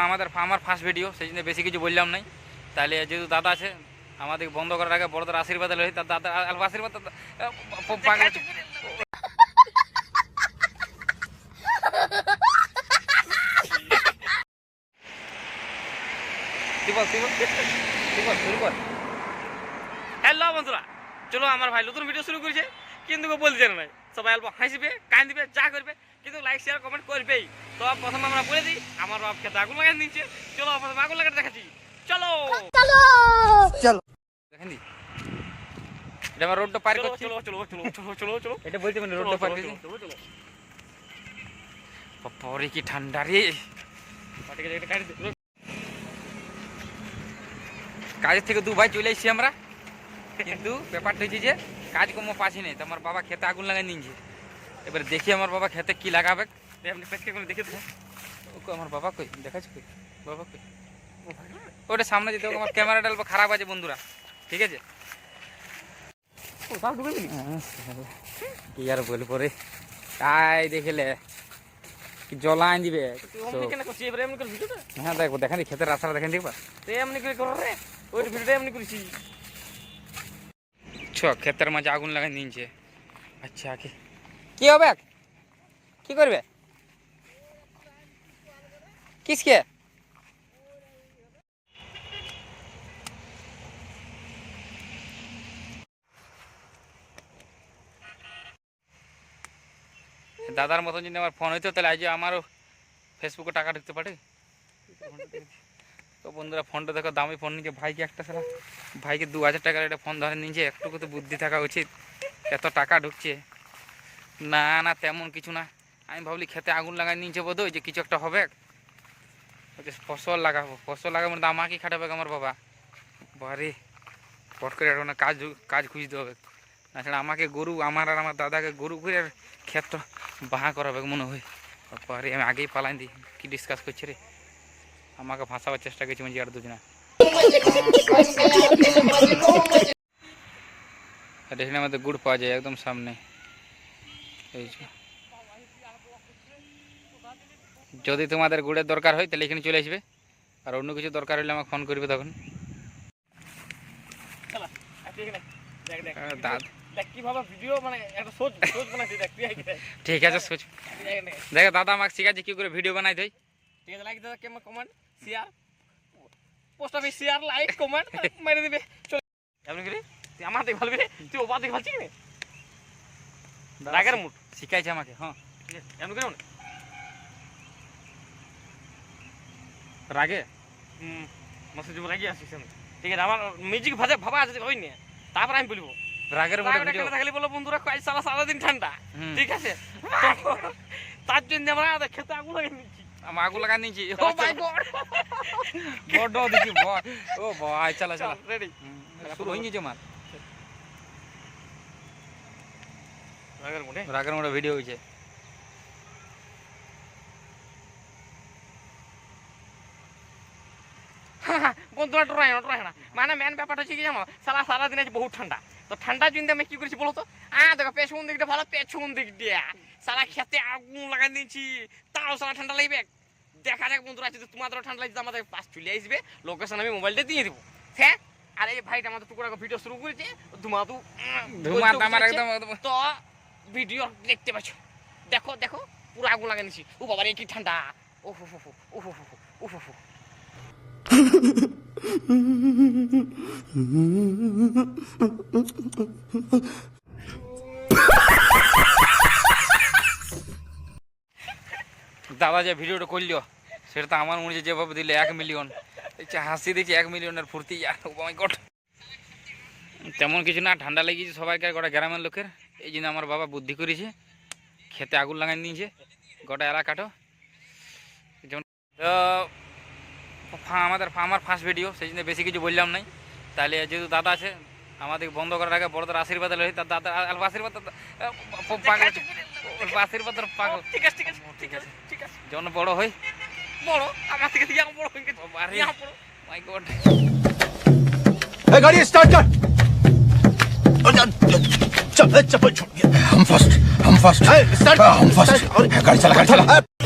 আমাদের আমার first video, সেই জন্য বেশি কিছু বললাম নাই। তাহলে যেহেতু দাদা আছে, আমাদের বন্ধ করার আগে বড়দের আশীর্বাদ হলে তার দাদা আশীর্বাদ হ্যালো বন্ধুরা, চলো আমার ভাই নতুন ভিডিও শুরু করেছে, কিন্তু বলছে না সবাই অল্প হাসবে কাঁদবে যা করবে, কিন্তু লাইক শেয়ার কমেন্ট করবেই। তো প্রথমে আমরা বলে দিই, আমার বাপ খেতে আগুন লাগাই দিচ্ছে। চলো প্রথমে আগুন লাগাতে দেখাচ্ছি, চলো চলো চলো দেখেন দি এটা আমার রোডটা পার করছি। চলো চলো চলো চলো চলো চলো এটা বলতে মানে রোডটা পার করছি। চলো চলো পরে কি ঠান্ডা রে, কাজের থেকে দু ভাই চলে এসেছি আমরা, কিন্তু ব্যাপারটা হচ্ছে যে কাজ কমো পাচ্ছি নেই। তো আমার বাবা খেতে আগুন লাগাই নিয়েছে। এবার দেখি আমার বাবা খেতে কি লাগাবে। আপনি দেখে আমার বাবা কই দেখাচ্ছি, কই বাবা কই, ওটা সামনে যেতে হবে। আমার ক্যামেরাটা অল্প খারাপ আছে বন্ধুরা, ঠিক আছে? কি আর বলবো রে, তাই দেখলে কি জল আন দিবে। হ্যাঁ দেখো, দেখেন খেতের রাস্তাটা দেখেন, দেখবা এমনি করে করো রে, ওই ভিডিওটা এমনি করেছি। ক্ষেতের মাঝে আগুন লাগাই নিয়েছে। আচ্ছা কি হবে, কি করবে, কিসকে? দাদার মতন যদি আমার ফোন হইতো, তাহলে আজ আমারও ফেসবুকে টাকা ঢুকতে পারে। তো বন্ধুরা, ফোনটা দেখো দামি ফোন নিয়েছে। ভাইকে একটা সারা ভাইকে 2000 টাকার একটা ফোন ধরে নিয়েছে। একটুকু তো বুদ্ধি থাকা উচিত, এত টাকা ঢুকছে। না না তেমন কিছু না, আমি ভাবলি খেতে আগুন লাগাই নিয়েছে বোধ হয়, যে কিছু একটা হবে, ফসল লাগাবো। ফসল লাগাবো না, আমাকে খাটাবে আমার বাবা। বারে পট করে একটা কাজ খুঁজতে হবে, তাছাড়া আমাকে গরু, আমার আর আমার দাদাকে গরু করে ক্ষেতটা বাহা করাবে মনে হয়। বারে আমি আগেই পালাই দিই, কি ডিসকাস করছি রে, আমাকে ফাঁসাবার চেষ্টা করছি মানে আর দুজনা। এখানে আমাদের গুড় পাওয়া যায় একদম সামনে। এই যদি তোমাদের গুড়ের দরকার হয় তাহলে এখানে চলে আসবে, আর অন্য কিছু দরকার হলে আমাকে ফোন করবে তখন। ঠিক আছে সোচ, দেখো দাদা আমাকে শিখাচ্ছে কি করে ভিডিও বানাই দেয়। ঠিক আছে, লাইক দাদা, কেমন comment share, post office share like comment মেরে দিবে। চল এমন করে তুই আমার দেখে ভালো, তুই ওপর দেখে ভালছিস না, রাগের মুড শিখাইছে আমাকে। হ্যাঁ ঠিক আছে, এমন করে রাগে মসজিদ রাগি আসিস। ঠিক আছে, আমার মিউজিক ভাবা আছে ওই নিয়ে, তারপর আমি বলবো রাগের মধ্যে থাকলে বলো বন্ধুরা সারাদিন ঠান্ডা, ঠিক আছে? তার জন্য আমরা খেতে আগুন লাগাই নিচ্ছি, আমি আগুন লাগাই নিচ্ছি। ও মাই গড, বড় দেখি ভয়। ও ভাই চলা চলা রেডি শুরু হয়ে গেছে আমার রাগের মধ্যে ভিডিও হয়েছে। বন্ধুরা ডরাই না, মানে মেন ব্যাপারটা হচ্ছে কি জানো, সারাদিন আছে বহুত ঠান্ডা। তো ঠান্ডার জন্য আমি কি করেছি বলো তো, দেখো পেছন দিকটা ভালো, পেছন দিক দিয়ে সারা খেতে আগুন লাগাই দিয়েছি, তাও সারা ঠান্ডা লাগবে। দেখা যাক বন্ধুরা, যদি তোমাদেরও ঠান্ডা লাগছে আমাদের পাশ চলে আসবে, লোকেশন আমি মোবাইলটা দিয়ে দিব। হ্যাঁ, আর এই ভাইটা আমাদের টুকরা ভিডিও শুরু করেছে, ধুমা তো ভিডিও দেখতে পাচ্ছ, দেখো দেখো পুরো আগুন লাগাই নিয়েছি। ও বাবা রে কি ঠান্ডা, ও হো হো ও হো হো ও হো হো। দাদা যে ভিডিওটা করল সেটা তো আমার মনে হচ্ছে যেভাবে দিলে 1 মিলিয়ন হাসি দিচ্ছে, 1 মিলিয়নের ফুর্তি। তেমন কিছু না, ঠান্ডা লেগেছে সবাইকার, গোটা গ্রামের লোকের। এই জন্য আমার বাবা বুদ্ধি করেছে, খেতে আগুন লাগাই নিয়েছে গোটা এলাকাটা। যেমন আমার ফার্স্ট ভিডিও, সেই জন্য বেশি কিছু বললাম নাই। তাহলে যেহেতু দাদা আছে, আমাদের বন্ধ করার আগে বড়দের আশীর্বাদ হলে তার দাদা আশীর্বাদ পাগল। ঠিক আছে ঠিক আছে ঠিক আছে ঠিক আছে, যখন বড় হয়, বড় আমার থেকে বড় হয়ে গেছে। মাই গড, গাড়ি স্টার্ট কর। हम फर्स्ट स्टार्ट, हम फर्स्ट गाड़ी चला